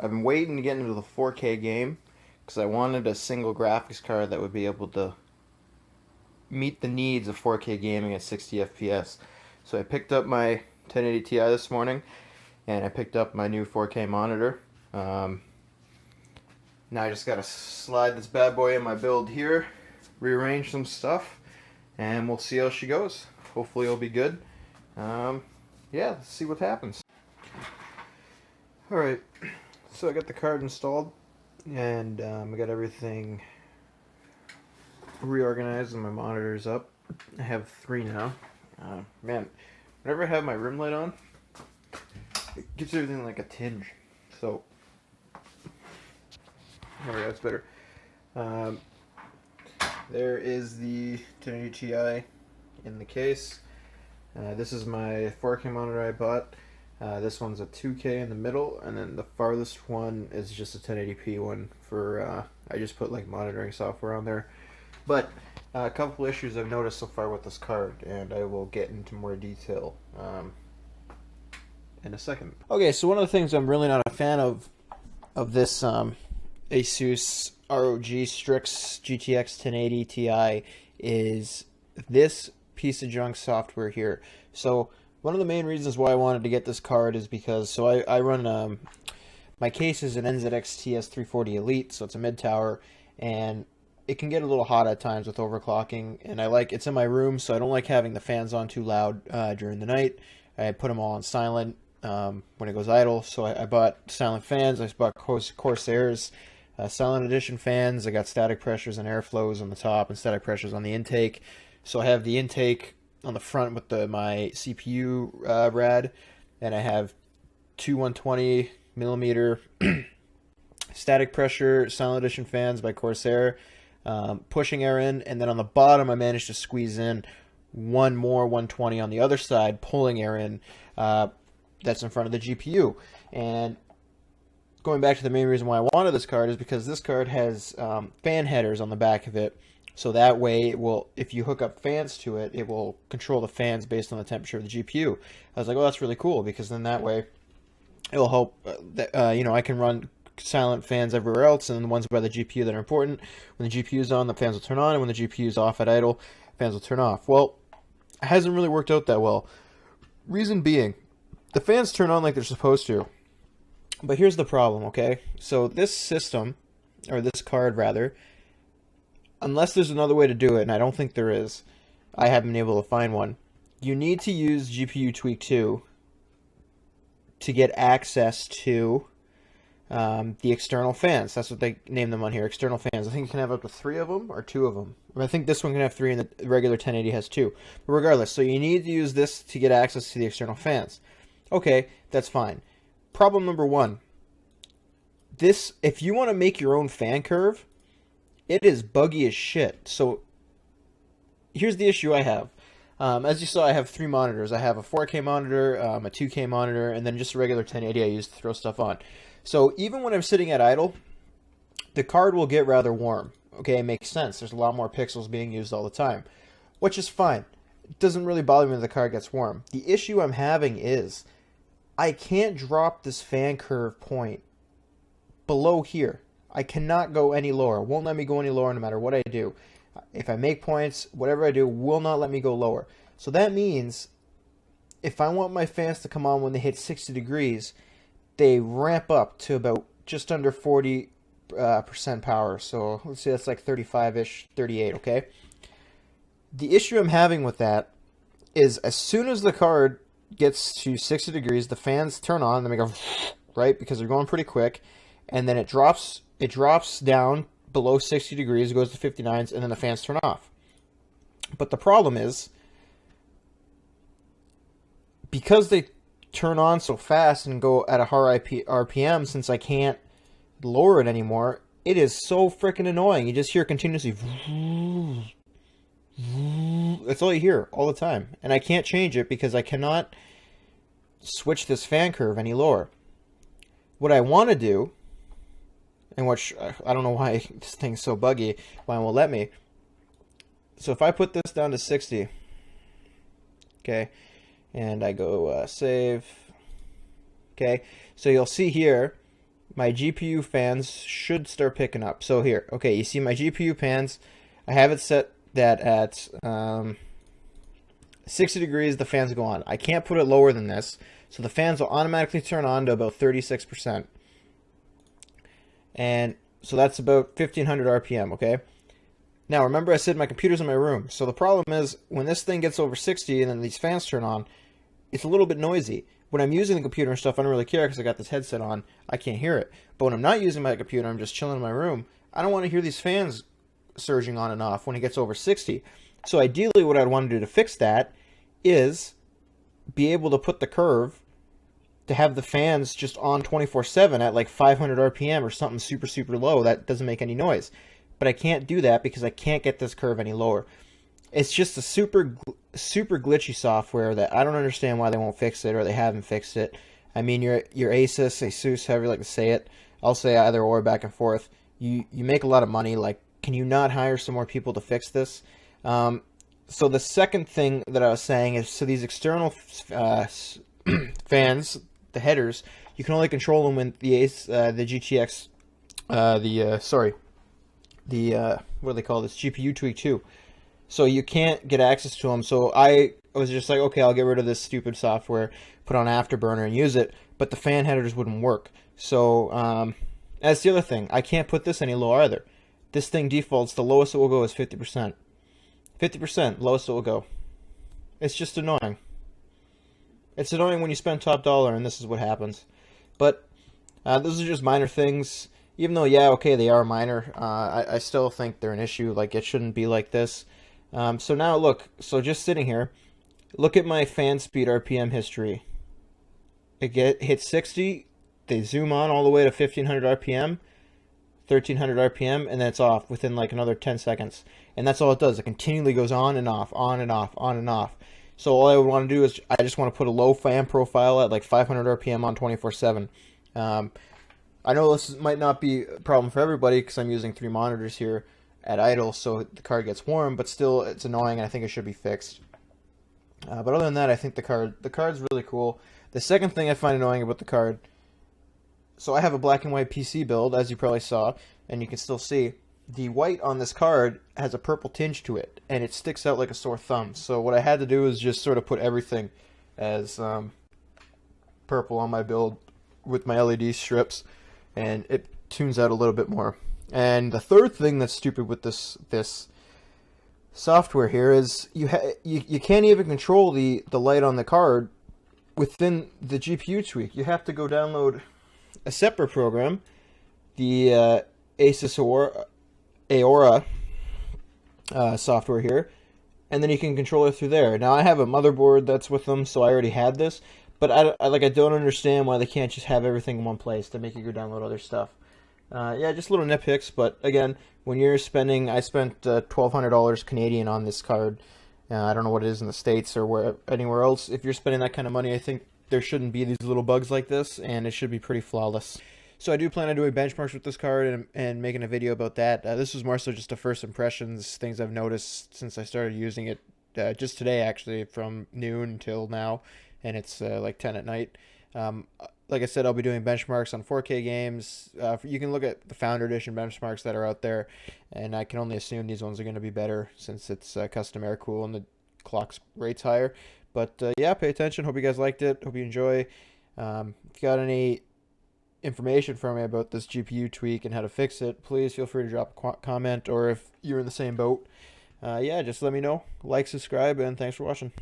I've been waiting to get into the 4K game because I wanted a single graphics card that would be able to meet the needs of 4K gaming at 60 FPS. So I picked up my 1080 Ti this morning, and I picked up my new 4K monitor. Now I just gotta slide this bad boy in my build here, rearrange some stuff, and we'll see how she goes. Hopefully it'll be good. Yeah, let's see what happens. Alright, so I got the card installed, and I got everything reorganized and my monitor's up. I have 3 now. Man, whenever I have my rim light on, it gives everything like a tinge. So, there we go, that's better. There is the 1080 Ti in the case. This is my 4K monitor I bought. This one's a 2K in the middle, and then the farthest one is just a 1080p one for, I just put like monitoring software on there. But a couple issues I've noticed so far with this card, and I will get into more detail in a second. Okay, so one of the things I'm really not a fan of this ASUS ROG STRIX GTX 1080 Ti is this piece of junk software here. So one of the main reasons why I wanted to get this card is because I run my case is an NZX TS340 Elite, so it's a mid tower, and it can get a little hot at times with overclocking, and it's in my room, so I don't like having the fans on too loud during the night. I put them all on silent when it goes idle, so I bought silent fans. I bought Corsair's silent edition fans. I got static pressures and airflows on the top and static pressures on the intake. So I have the intake on the front with my CPU rad, and I have 2 120 millimeter static pressure silent edition fans by Corsair, pushing air in, and then on the bottom I managed to squeeze in one more 120 on the other side, pulling air in, that's in front of the GPU. And going back to the main reason why I wanted this card is because this card has fan headers on the back of it, so that way it will, if you hook up fans to it, it will control the fans based on the temperature of the GPU. I was like, well, that's really cool, because then that way it will help that I can run silent fans everywhere else, and the ones by the GPU that are important, when the GPU is on, the fans will turn on, and when the GPU is off at idle, fans will turn off. Well, it hasn't really worked out that well. Reason being, the fans turn on like they're supposed to, but here's the problem, okay? So this system, or this card rather, unless there's another way to do it, and I don't think there is, I haven't been able to find one, you need to use GPU Tweak 2 to get access to the external fans. That's what they name them on here, external fans. I think you can have up to 3 of them or 2 of them. I think this one can have 3 and the regular 1080 has 2. But regardless, so you need to use this to get access to the external fans. Okay, that's fine. Problem number 1. This, if you want to make your own fan curve, it is buggy as shit. So here's the issue I have. As you saw, I have 3 monitors. I have a 4K monitor, a 2K monitor, and then just a regular 1080 I use to throw stuff on. So even when I'm sitting at idle, the card will get rather warm. Okay, it makes sense. There's a lot more pixels being used all the time, which is fine. It doesn't really bother me when the card gets warm. The issue I'm having is I can't drop this fan curve point below here. I cannot go any lower. It won't let me go any lower no matter what I do. If I make points, whatever I do will not let me go lower. So that means if I want my fans to come on when they hit 60 degrees, they ramp up to about just under 40% power. So let's say that's like 35-ish, 38, okay? The issue I'm having with that is as soon as the card gets to 60 degrees, the fans turn on, they go, right, because they're going pretty quick, and then it drops down below 60 degrees, it goes to 59s, and then the fans turn off. But the problem is, because they turn on so fast and go at a high RPM, since I can't lower it anymore, it is so freaking annoying. You just hear continuously. That's all you hear all the time. And I can't change it because I cannot switch this fan curve any lower. What I want to do, and which I don't know why this thing's so buggy, why it won't let me. So if I put this down to 60, okay, and I go save, okay, so you'll see here my GPU fans should start picking up. So here, okay, you see my GPU fans, I have it set that at 60 degrees, the fans go on. I can't put it lower than this, so the fans will automatically turn on to about 36%. And so that's about 1500 RPM, okay? Now, remember I said my computer's in my room, so the problem is when this thing gets over 60 and then these fans turn on, it's a little bit noisy. When I'm using the computer and stuff, I don't really care because I got this headset on. I can't hear it. But when I'm not using my computer, I'm just chilling in my room, I don't want to hear these fans surging on and off when it gets over 60. So ideally what I'd want to do to fix that is be able to put the curve to have the fans just on 24/7 at like 500 RPM or something super, super low that doesn't make any noise. But I can't do that because I can't get this curve any lower. It's just a super glitchy software that I don't understand why they won't fix it or they haven't fixed it. I mean, your ASUS, however you like to say it, I'll say either or, back and forth. You make a lot of money. Like, can you not hire some more people to fix this? So the second thing that I was saying is, so these external fans, the headers, you can only control them with the GTX, what do they call this? GPU Tweak 2. So you can't get access to them. So I was just like, okay, I'll get rid of this stupid software, put on Afterburner and use it. But the fan headers wouldn't work. So that's the other thing. I can't put this any lower either. This thing defaults, the lowest it will go is 50%. 50%, lowest it will go. It's just annoying. It's annoying when you spend top dollar and this is what happens. But those are just minor things. Even though, yeah, okay, they are minor, I still think they're an issue. Like, it shouldn't be like this. So now, look, so just sitting here, look at my fan speed RPM history. It hits 60, they zoom on all the way to 1500 RPM, 1300 RPM, and then it's off within like another 10 seconds. And that's all it does. It continually goes on and off, on and off, on and off. So all I would want to do is I just want to put a low fan profile at like 500 RPM on 24/7. I know this might not be a problem for everybody because I'm using 3 monitors here at idle, so the card gets warm, but still it's annoying and I think it should be fixed. But other than that, I think the card's really cool. The second thing I find annoying about the card, so I have a black and white PC build, as you probably saw, and you can still see, the white on this card has a purple tinge to it, and it sticks out like a sore thumb. So what I had to do is just sort of put everything as purple on my build with my LED strips, and it tunes out a little bit more. And the third thing that's stupid with this software here is you can't even control the light on the card within the GPU tweak. You have to go download a separate program, the ASUS Aora software here, and then you can control it through there. Now I have a motherboard that's with them, so I already had this, but I don't understand why they can't just have everything in one place to make you go download other stuff. Yeah, just little nitpicks, but again, when you're spending, I spent $1,200 Canadian on this card. I don't know what it is in the States or anywhere else. If you're spending that kind of money, I think there shouldn't be these little bugs like this, and it should be pretty flawless. So I do plan on doing benchmarks with this card and making a video about that. This was more so just a first impressions, things I've noticed since I started using it just today, actually, from noon until now, and it's like 10 at night. Like I said, I'll be doing benchmarks on 4K games. You can look at the Founder Edition benchmarks that are out there, and I can only assume these ones are going to be better since it's custom air cool and the clock's rate's higher. But yeah, pay attention. Hope you guys liked it. Hope you enjoy. If you got any information for me about this GPU tweak and how to fix it, please feel free to drop a comment, or if you're in the same boat, yeah, just let me know. Like, subscribe, and thanks for watching.